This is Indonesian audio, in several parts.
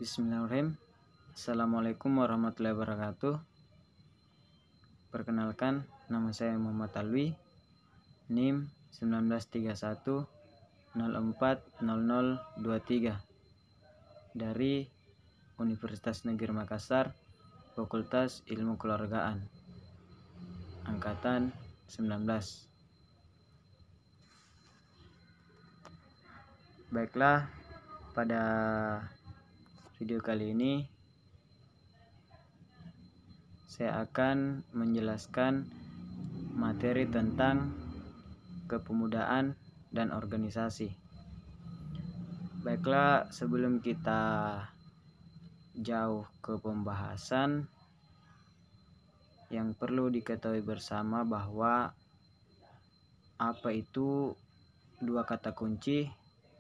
Bismillahirrahmanirrahim. Assalamualaikum warahmatullahi wabarakatuh. Perkenalkan, nama saya Muhammad Alwi, NIM 1931 040023 dari Universitas Negeri Makassar, Fakultas Ilmu Keluargaan, Angkatan 19. Baiklah, pada video kali ini saya akan menjelaskan materi tentang kepemudaan dan organisasi. Baiklah, sebelum kita jauh ke pembahasan, yang perlu diketahui bersama bahwa apa itu dua kata kunci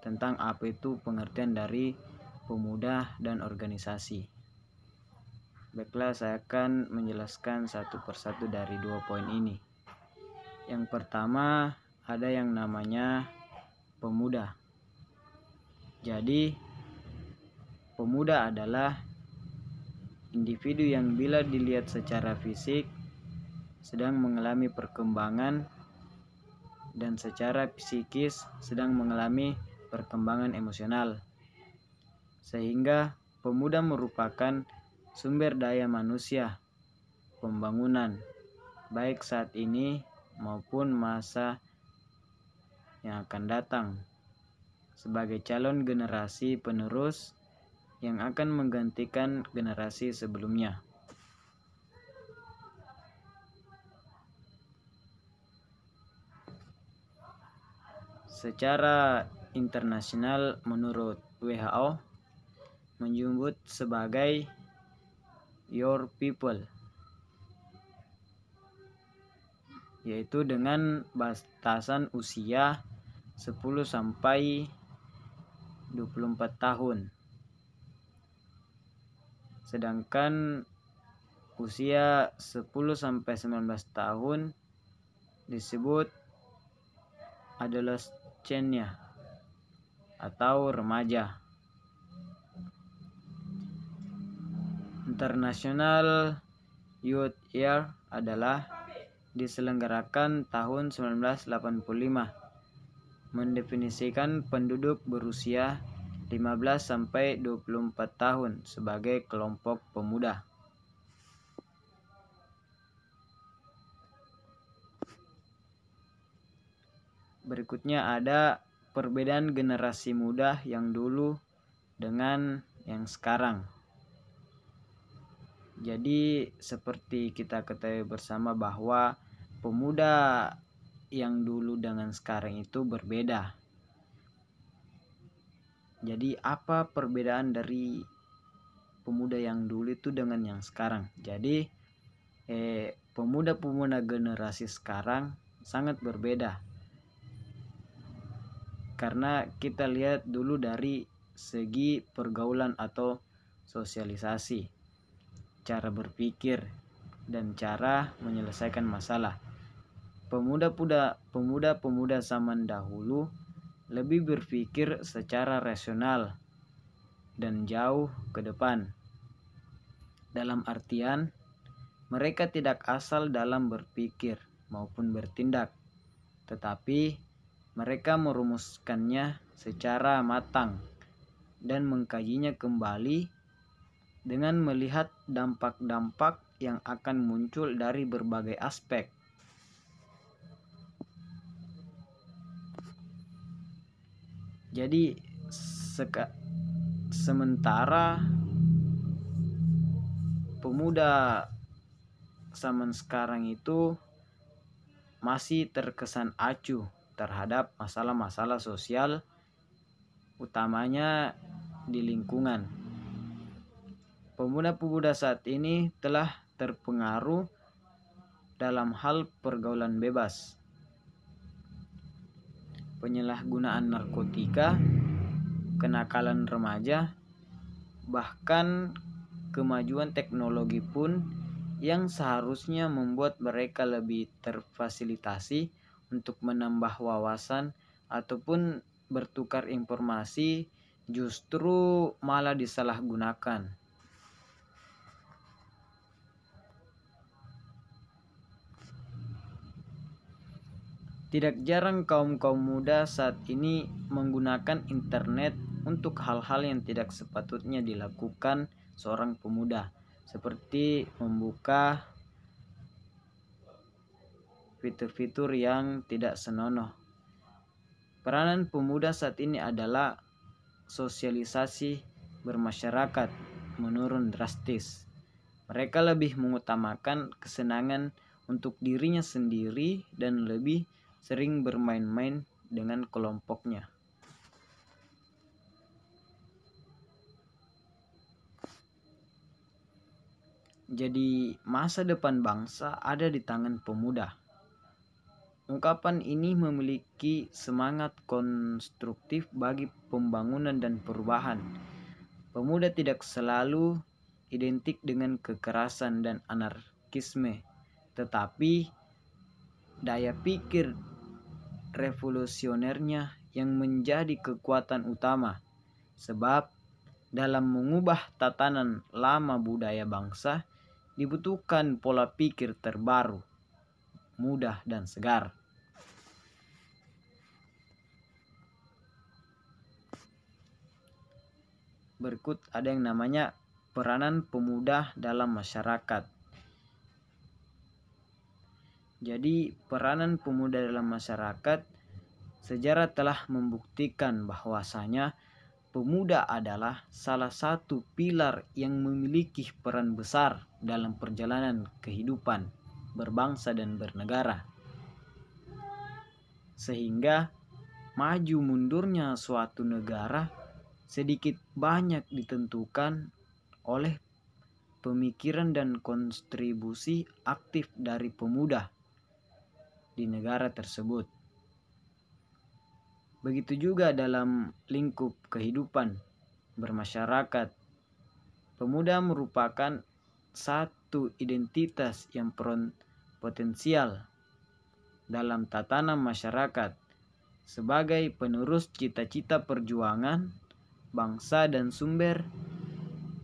tentang apa itu pengertian dari pemuda dan organisasi. Baiklah, saya akan menjelaskan satu persatu dari dua poin ini. Yang pertama, ada yang namanya pemuda. Jadi, pemuda adalah individu yang bila dilihat secara fisik sedang mengalami perkembangan dan secara psikis sedang mengalami perkembangan emosional. Sehingga pemuda merupakan sumber daya manusia pembangunan baik saat ini maupun masa yang akan datang sebagai calon generasi penerus yang akan menggantikan generasi sebelumnya. Secara internasional menurut WHO menyebut sebagai your people, yaitu dengan batasan usia 10 sampai 24 tahun. Sedangkan usia 10 sampai 19 tahun disebut adolescentnya atau remaja. International Youth Year adalah diselenggarakan tahun 1985, mendefinisikan penduduk berusia 15 sampai 24 tahun sebagai kelompok pemuda. Berikutnya ada perbedaan generasi muda yang dulu dengan yang sekarang. Jadi seperti kita ketahui bersama bahwa pemuda yang dulu dengan sekarang itu berbeda. Jadi apa perbedaan dari pemuda yang dulu itu dengan yang sekarang? Jadi pemuda-pemuda generasi sekarang sangat berbeda. Karena kita lihat dulu dari segi pergaulan atau sosialisasi, cara berpikir, dan cara menyelesaikan masalah. Pemuda-pemuda zaman dahulu lebih berpikir secara rasional dan jauh ke depan. Dalam artian, mereka tidak asal dalam berpikir maupun bertindak, tetapi mereka merumuskannya secara matang dan mengkajinya kembali dengan melihat dampak-dampak yang akan muncul dari berbagai aspek. Jadi sementara pemuda zaman sekarang itu masih terkesan acuh terhadap masalah-masalah sosial, utamanya di lingkungan. Pemuda-pemuda saat ini telah terpengaruh dalam hal pergaulan bebas, penyalahgunaan narkotika, kenakalan remaja, bahkan kemajuan teknologi pun yang seharusnya membuat mereka lebih terfasilitasi untuk menambah wawasan ataupun bertukar informasi justru malah disalahgunakan. Tidak jarang kaum muda saat ini menggunakan internet untuk hal-hal yang tidak sepatutnya dilakukan seorang pemuda, seperti membuka fitur-fitur yang tidak senonoh. Peranan pemuda saat ini adalah sosialisasi bermasyarakat menurun drastis. Mereka lebih mengutamakan kesenangan untuk dirinya sendiri dan lebih sering bermain-main dengan kelompoknya. Jadi masa depan bangsa ada di tangan pemuda. Ungkapan ini memiliki semangat konstruktif bagi pembangunan dan perubahan. Pemuda tidak selalu identik dengan kekerasan dan anarkisme, tetapi daya pikir revolusionernya yang menjadi kekuatan utama. Sebab dalam mengubah tatanan lama budaya bangsa dibutuhkan pola pikir terbaru, mudah dan segar. Berikut ada yang namanya peranan pemuda dalam masyarakat. Jadi peranan pemuda dalam masyarakat, sejarah telah membuktikan bahwasanya pemuda adalah salah satu pilar yang memiliki peran besar dalam perjalanan kehidupan berbangsa dan bernegara. Sehingga maju mundurnya suatu negara sedikit banyak ditentukan oleh pemikiran dan kontribusi aktif dari pemuda di negara tersebut. Begitu juga dalam lingkup kehidupan bermasyarakat. Pemuda merupakan satu identitas yang potensial dalam tatanan masyarakat sebagai penerus cita-cita perjuangan bangsa dan sumber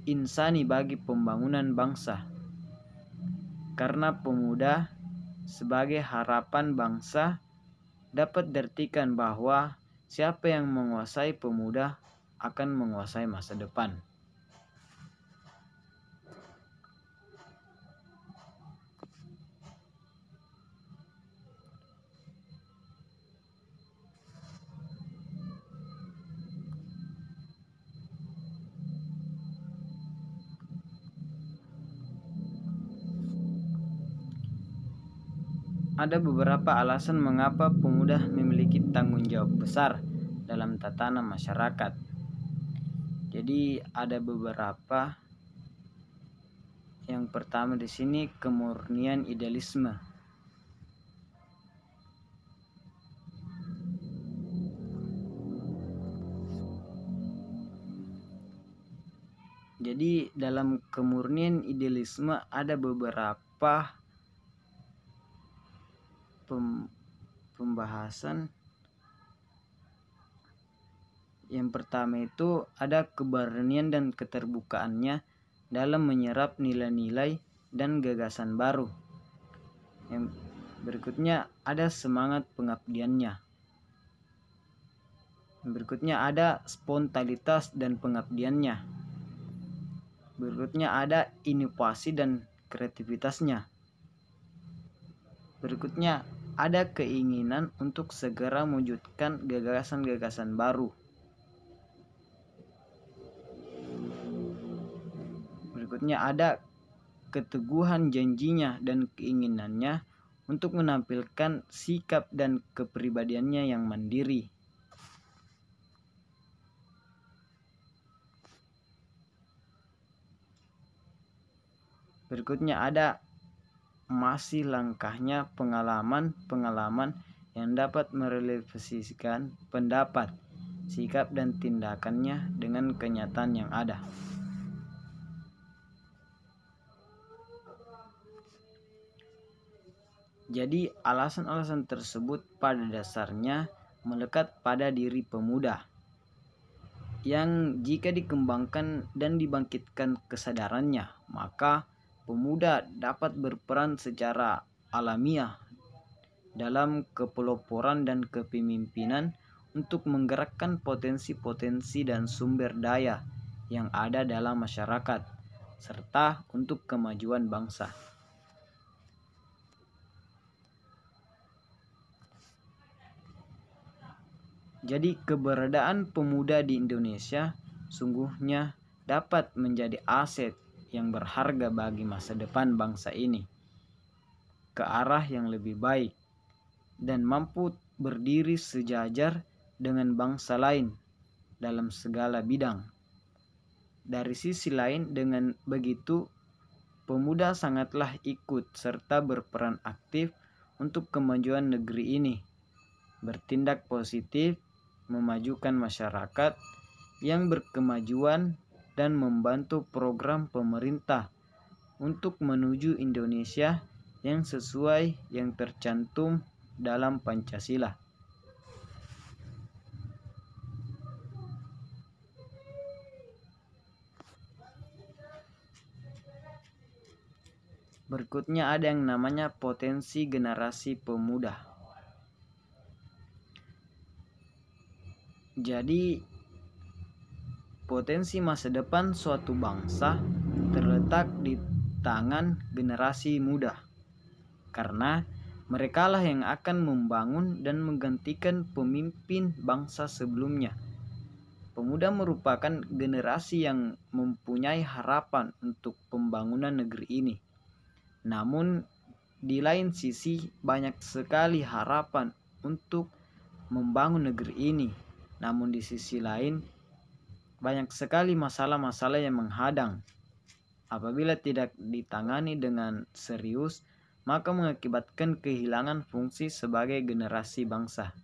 insani bagi pembangunan bangsa. Karena pemuda sebagai harapan bangsa, dapat diartikan bahwa siapa yang menguasai pemuda akan menguasai masa depan. Ada beberapa alasan mengapa pemuda memiliki tanggung jawab besar dalam tatanan masyarakat. Jadi ada beberapa. Yang pertama di sini kemurnian idealisme. Jadi dalam kemurnian idealisme ada beberapa pembahasan. Yang pertama itu ada keberanian dan keterbukaannya dalam menyerap nilai-nilai dan gagasan baru. Yang berikutnya ada semangat pengabdiannya. Yang berikutnya ada spontanitas dan pengabdiannya. Berikutnya ada inovasi dan kreativitasnya. Berikutnya ada keinginan untuk segera mewujudkan gagasan-gagasan baru. Berikutnya ada keteguhan janjinya dan keinginannya untuk menampilkan sikap dan kepribadiannya yang mandiri. Berikutnya ada masih langkahnya pengalaman yang dapat merefleksikan pendapat, sikap dan tindakannya dengan kenyataan yang ada. Jadi alasan-alasan tersebut pada dasarnya melekat pada diri pemuda. yang jika dikembangkan dan dibangkitkan kesadarannya, maka pemuda dapat berperan secara alamiah dalam kepeloporan dan kepemimpinan untuk menggerakkan potensi-potensi dan sumber daya yang ada dalam masyarakat, serta untuk kemajuan bangsa. Jadi keberadaan pemuda di Indonesia sungguhnya dapat menjadi aset yang berharga bagi masa depan bangsa ini ke arah yang lebih baik dan mampu berdiri sejajar dengan bangsa lain dalam segala bidang. Dari sisi lain, dengan begitu, pemuda sangatlah ikut serta berperan aktif untuk kemajuan negeri ini, bertindak positif, memajukan masyarakat yang berkemajuan dan membantu program pemerintah untuk menuju Indonesia yang sesuai yang tercantum dalam Pancasila. Berikutnya ada yang namanya potensi generasi pemuda. Jadi potensi masa depan suatu bangsa terletak di tangan generasi muda, karena merekalah yang akan membangun dan menggantikan pemimpin bangsa sebelumnya. Pemuda merupakan generasi yang mempunyai harapan untuk pembangunan negeri ini. Namun di lain sisi banyak sekali harapan untuk membangun negeri ini. Namun di sisi lain banyak sekali masalah-masalah yang menghadang. Apabila tidak ditangani dengan serius, maka mengakibatkan kehilangan fungsi sebagai generasi bangsa.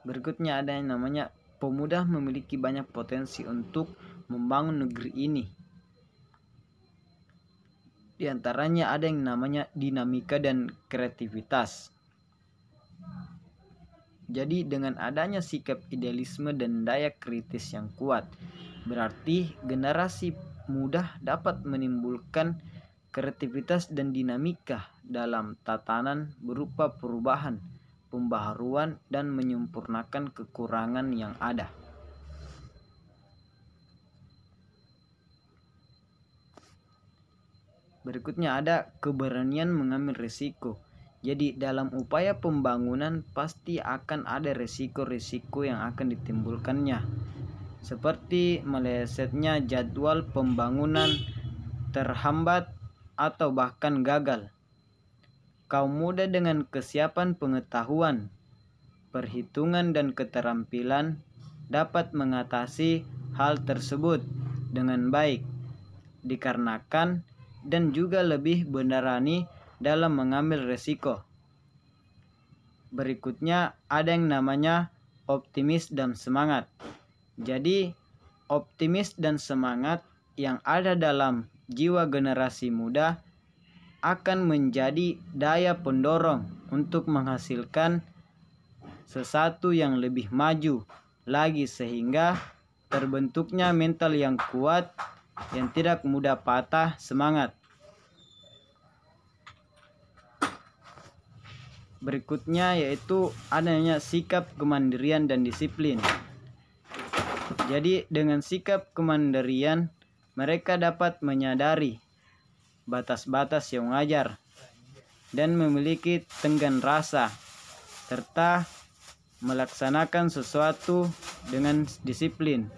Berikutnya ada yang namanya pemuda memiliki banyak potensi untuk membangun negeri ini. Di antaranya ada yang namanya dinamika dan kreativitas. Jadi dengan adanya sikap idealisme dan daya kritis yang kuat, berarti generasi muda dapat menimbulkan kreativitas dan dinamika dalam tatanan berupa perubahan, pembaharuan, dan menyempurnakan kekurangan yang ada. Berikutnya ada keberanian mengambil risiko. Jadi dalam upaya pembangunan pasti akan ada risiko-risiko yang akan ditimbulkannya, seperti melesetnya jadwal pembangunan, terhambat, atau bahkan gagal. Kaum muda dengan kesiapan pengetahuan, perhitungan, dan keterampilan dapat mengatasi hal tersebut dengan baik, dikarenakan dan juga lebih berani dalam mengambil resiko. Berikutnya ada yang namanya optimis dan semangat. Jadi optimis dan semangat yang ada dalam jiwa generasi muda akan menjadi daya pendorong untuk menghasilkan sesuatu yang lebih maju lagi, sehingga terbentuknya mental yang kuat yang tidak mudah patah semangat. Berikutnya yaitu adanya sikap kemandirian dan disiplin. Jadi dengan sikap kemandirian mereka dapat menyadari batas-batas yang wajar dan memiliki tenggang rasa serta melaksanakan sesuatu dengan disiplin.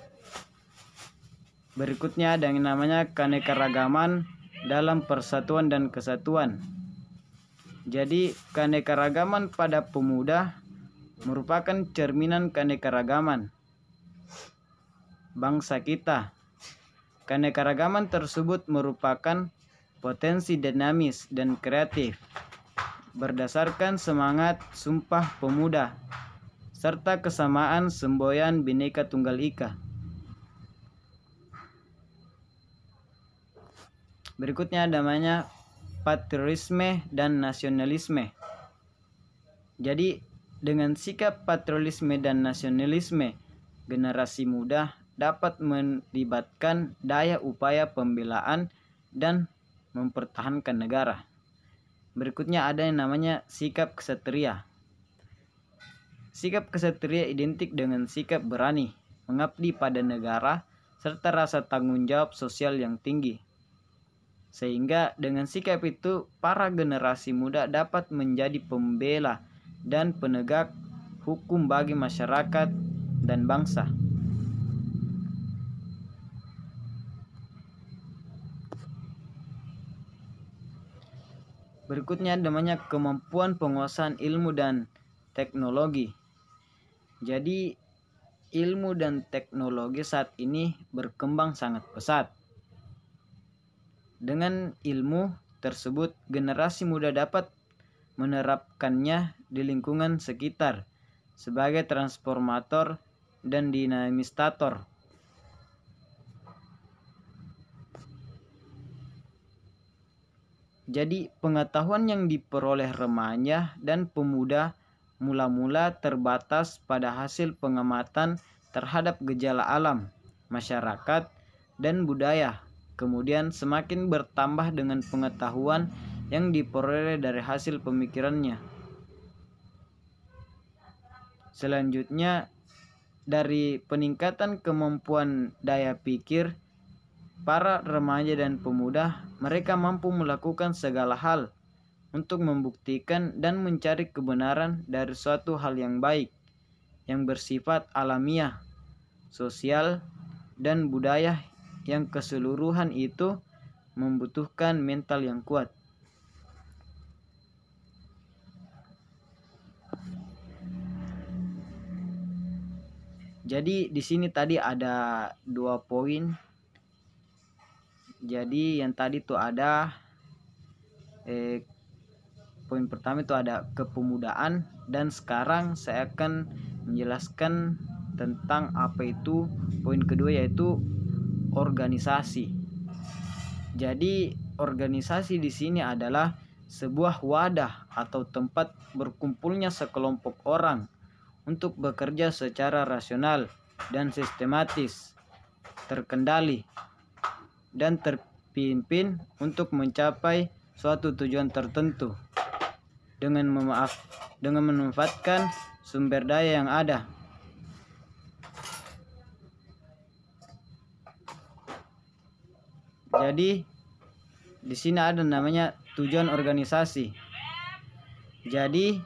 Berikutnya ada yang namanya keanekaragaman dalam persatuan dan kesatuan. Jadi keanekaragaman pada pemuda merupakan cerminan keanekaragaman bangsa kita. Keanekaragaman tersebut merupakan potensi dinamis dan kreatif berdasarkan semangat Sumpah Pemuda serta kesamaan semboyan Bhinneka Tunggal Ika. Berikutnya namanya patriotisme dan nasionalisme. Jadi dengan sikap patriotisme dan nasionalisme, generasi muda dapat melibatkan daya upaya pembelaan dan mempertahankan negara. Berikutnya ada yang namanya sikap ksatria. Sikap ksatria identik dengan sikap berani, mengabdi pada negara, serta rasa tanggung jawab sosial yang tinggi. Sehingga dengan sikap itu, para generasi muda dapat menjadi pembela dan penegak hukum bagi masyarakat dan bangsa. Berikutnya namanya kemampuan penguasaan ilmu dan teknologi. Jadi ilmu dan teknologi saat ini berkembang sangat pesat. Dengan ilmu tersebut, generasi muda dapat menerapkannya di lingkungan sekitar sebagai transformator dan dinamisator. Jadi pengetahuan yang diperoleh remaja dan pemuda mula-mula terbatas pada hasil pengamatan terhadap gejala alam, masyarakat, dan budaya. Kemudian semakin bertambah dengan pengetahuan yang diperoleh dari hasil pemikirannya. Selanjutnya, dari peningkatan kemampuan daya pikir, para remaja dan pemuda, mereka mampu melakukan segala hal untuk membuktikan dan mencari kebenaran dari suatu hal yang baik, yang bersifat alamiah, sosial, dan budaya yang keseluruhan itu membutuhkan mental yang kuat. Jadi di sini tadi ada 2 poin. Jadi yang tadi tuh ada poin pertama itu ada kepemudaan, dan sekarang saya akan menjelaskan tentang apa itu poin kedua, yaitu organisasi. Jadi organisasi di sini adalah sebuah wadah atau tempat berkumpulnya sekelompok orang untuk bekerja secara rasional dan sistematis, terkendali dan terpimpin untuk mencapai suatu tujuan tertentu dengan memanfaatkan sumber daya yang ada. Jadi di sini ada namanya tujuan organisasi. Jadi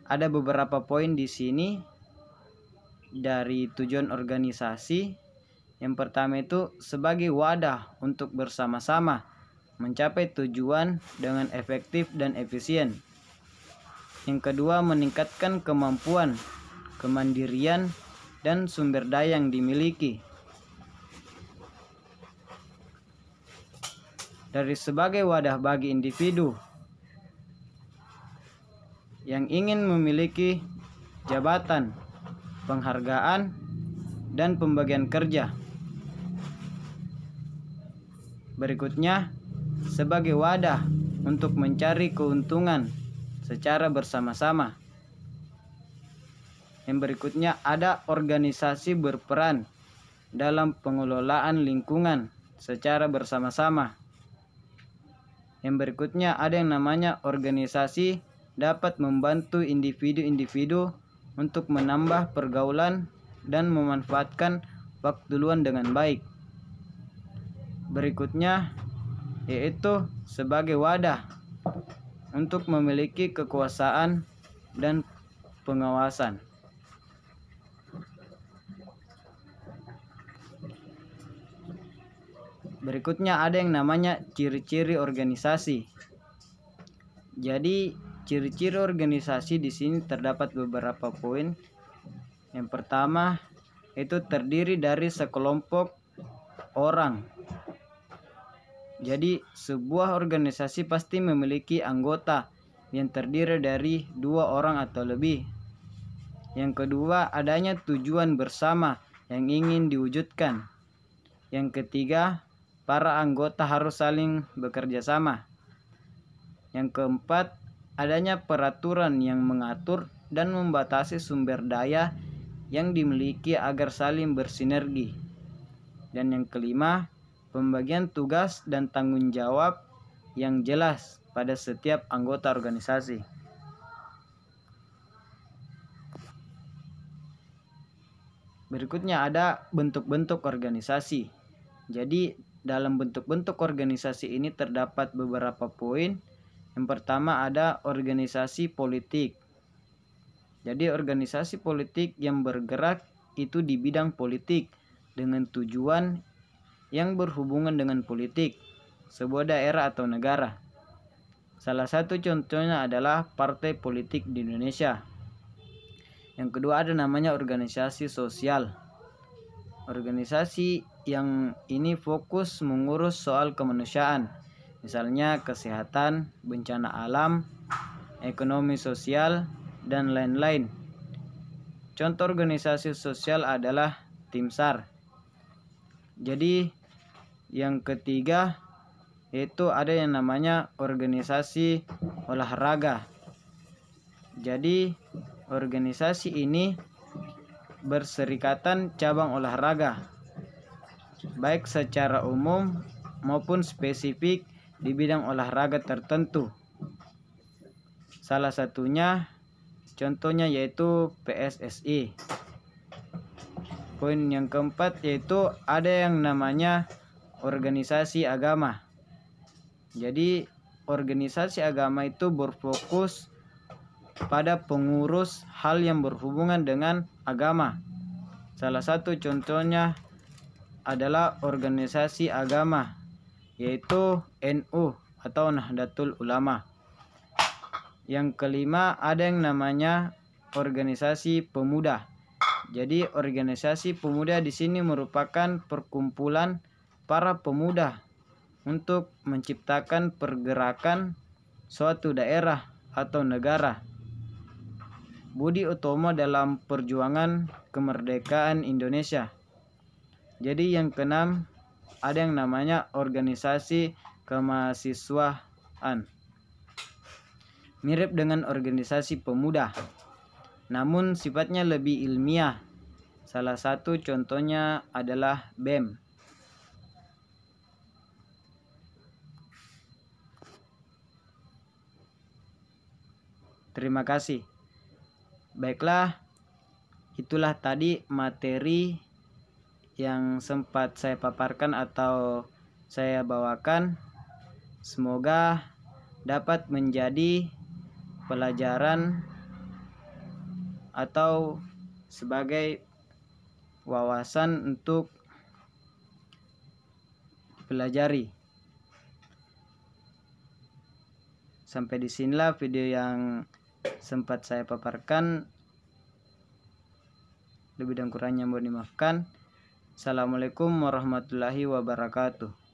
ada beberapa poin di sini dari tujuan organisasi. Yang pertama itu sebagai wadah untuk bersama-sama mencapai tujuan dengan efektif dan efisien. Yang kedua, meningkatkan kemampuan, kemandirian, dan sumber daya yang dimiliki. Dari sebagai wadah bagi individu yang ingin memiliki jabatan, penghargaan, dan pembagian kerja. Berikutnya, sebagai wadah untuk mencari keuntungan secara bersama-sama. Yang berikutnya ada organisasi berperan dalam pengelolaan lingkungan secara bersama-sama. Yang berikutnya ada yang namanya organisasi dapat membantu individu-individu untuk menambah pergaulan dan memanfaatkan waktu luang dengan baik. Berikutnya yaitu sebagai wadah untuk memiliki kekuasaan dan pengawasan. Berikutnya ada yang namanya ciri-ciri organisasi. Jadi ciri-ciri organisasi di sini terdapat beberapa poin. Yang pertama itu terdiri dari sekelompok orang. Jadi sebuah organisasi pasti memiliki anggota yang terdiri dari 2 orang atau lebih. Yang kedua, adanya tujuan bersama yang ingin diwujudkan. Yang ketiga, para anggota harus saling bekerja sama. Yang keempat, adanya peraturan yang mengatur dan membatasi sumber daya yang dimiliki agar saling bersinergi. Dan yang kelima, pembagian tugas dan tanggung jawab yang jelas pada setiap anggota organisasi. Berikutnya ada bentuk-bentuk organisasi. Jadi dalam bentuk-bentuk organisasi ini terdapat beberapa poin. Yang pertama ada organisasi politik. Jadi organisasi politik yang bergerak itu di bidang politik dengan tujuan yang berhubungan dengan politik sebuah daerah atau negara. Salah satu contohnya adalah partai politik di Indonesia. Yang kedua ada namanya organisasi sosial. Organisasi yang ini fokus mengurus soal kemanusiaan, misalnya kesehatan, bencana alam, ekonomi sosial, dan lain-lain. Contoh organisasi sosial adalah tim SAR. Jadi yang ketiga yaitu ada yang namanya organisasi olahraga. Jadi organisasi ini berserikatan cabang olahraga, baik secara umum maupun spesifik di bidang olahraga tertentu. Salah satunya contohnya yaitu PSSI. Poin yang keempat yaitu ada yang namanya organisasi agama. Jadi organisasi agama itu berfokus pada pengurus hal yang berhubungan dengan agama. Salah satu contohnya adalah organisasi agama yaitu NU atau Nahdlatul Ulama. Yang kelima ada yang namanya organisasi pemuda. Jadi organisasi pemuda di sini merupakan perkumpulan para pemuda untuk menciptakan pergerakan suatu daerah atau negara. Budi Utomo dalam perjuangan kemerdekaan Indonesia. Jadi yang keenam ada yang namanya organisasi kemahasiswaan. Mirip dengan organisasi pemuda, namun sifatnya lebih ilmiah. Salah satu contohnya adalah BEM. Terima kasih. Baiklah, itulah tadi materi yang sempat saya paparkan atau saya bawakan. Semoga dapat menjadi pelajaran atau sebagai wawasan untuk dipelajari. Sampai disinilah video yang sempat saya paparkan. Lebih dan kurangnya mohon dimaafkan. Assalamualaikum warahmatullahi wabarakatuh.